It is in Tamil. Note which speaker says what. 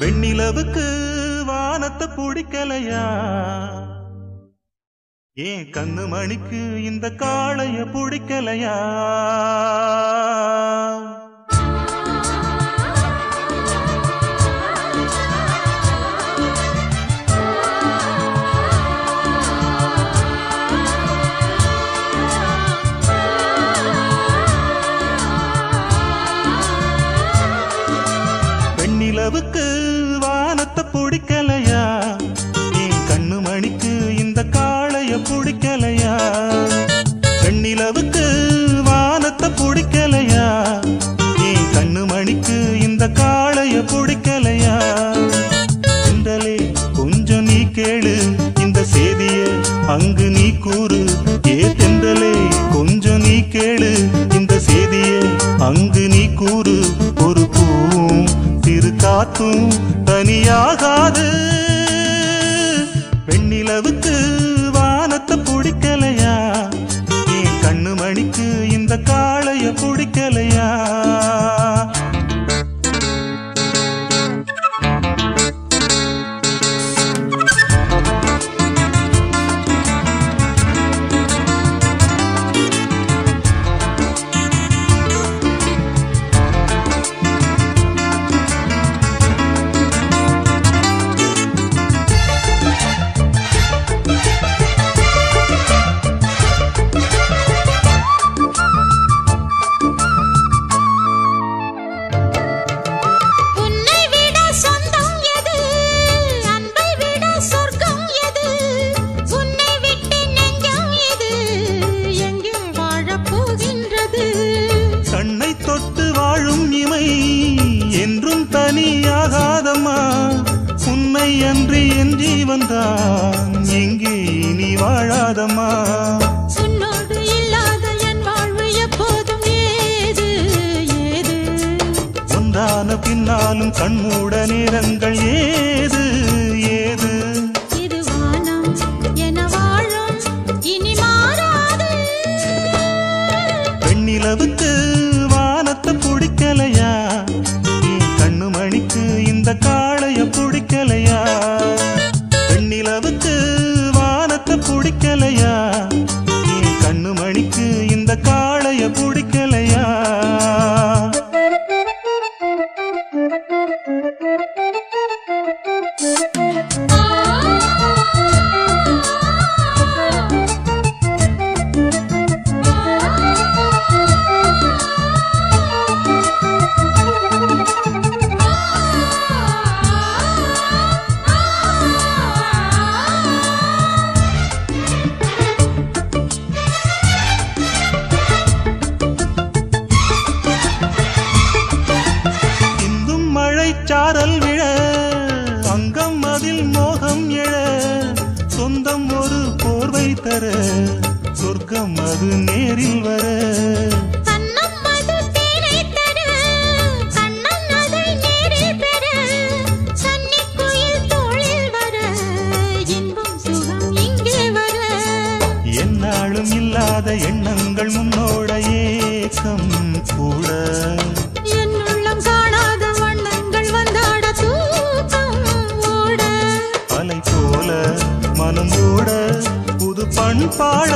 Speaker 1: வெண்ணிலவுக்கு வானத்தை பிடிக்கலையா? ஏன் கண்ணு மணிக்கு இந்த காளைய பிடிக்கலையா? வெண்ணிலவுக்கு வானத்தை பிடிக்கலையா? ஏன் கண்ணு மணிக்கு இந்த காளைய பிடிக்கலையா? வெண்ணிலவுக்கு வானத்தை பிடிக்கலையா? ஏன் கண்ணு மணிக்கு இந்த காளைய பிடிக்கலையா? தென்றலே கொஞ்சம் நீ கேளு இந்த செய்திய அங்கு நீ கூறு. ஏ தென்றலே கொஞ்சம் நீ கேளு இந்த செய்திய அங்கு நீ கூறு. ஒரு பூவும் திரு காத்தும் தனியாகாது. வெண்ணிலவுக்கு வானத்தை பிடிக்கலையா? ஏன் கண்ணு மணிக்கு இந்த காளைய பிடிக்கலையா? என்றும் தனியாகாதம்மா உன்னை அன்றி என் ஜீவன்தான் எங்கே நீ வாழாதம்மா.
Speaker 2: உன்னோடு இல்லாத என் வாழ்வு எப்போதும் ஏது ஏது.
Speaker 1: ஒன்றான பின்னாலும் கண்மூட நேரங்கள் ஏது ஏது.
Speaker 2: இது வானம் என வாழும் இனி மாறாது.
Speaker 1: வெண்ணிலவுக்கு வானத்தை பிடிக்கலையா? கண்ணு மணிக்கு இந்த காளைய பிடிக்கலையா? வெண்ணிலவுக்கு வானத்தை பிடிக்கலையா? கண்ணு மணிக்கு இந்த காளைய பிடிக்கலையா? சாரல் விழ அங்கம் அதில் மோகம் எழ சொந்தம் ஒரு போர்வை தர சொர்க்கம் அது நேரில் வர.
Speaker 2: கண்ணம் அது தேனை தர கண்ணம் அதை நேரில் பெற சன்னி குயில் தோளில் வர இன்பம் சுகம் இங்கே வர.
Speaker 1: என்னாலும் இல்லாத எண்ணங்கள் முன்னோட ஏக்கம் கூட. மனம் ஓட புது பண்பாட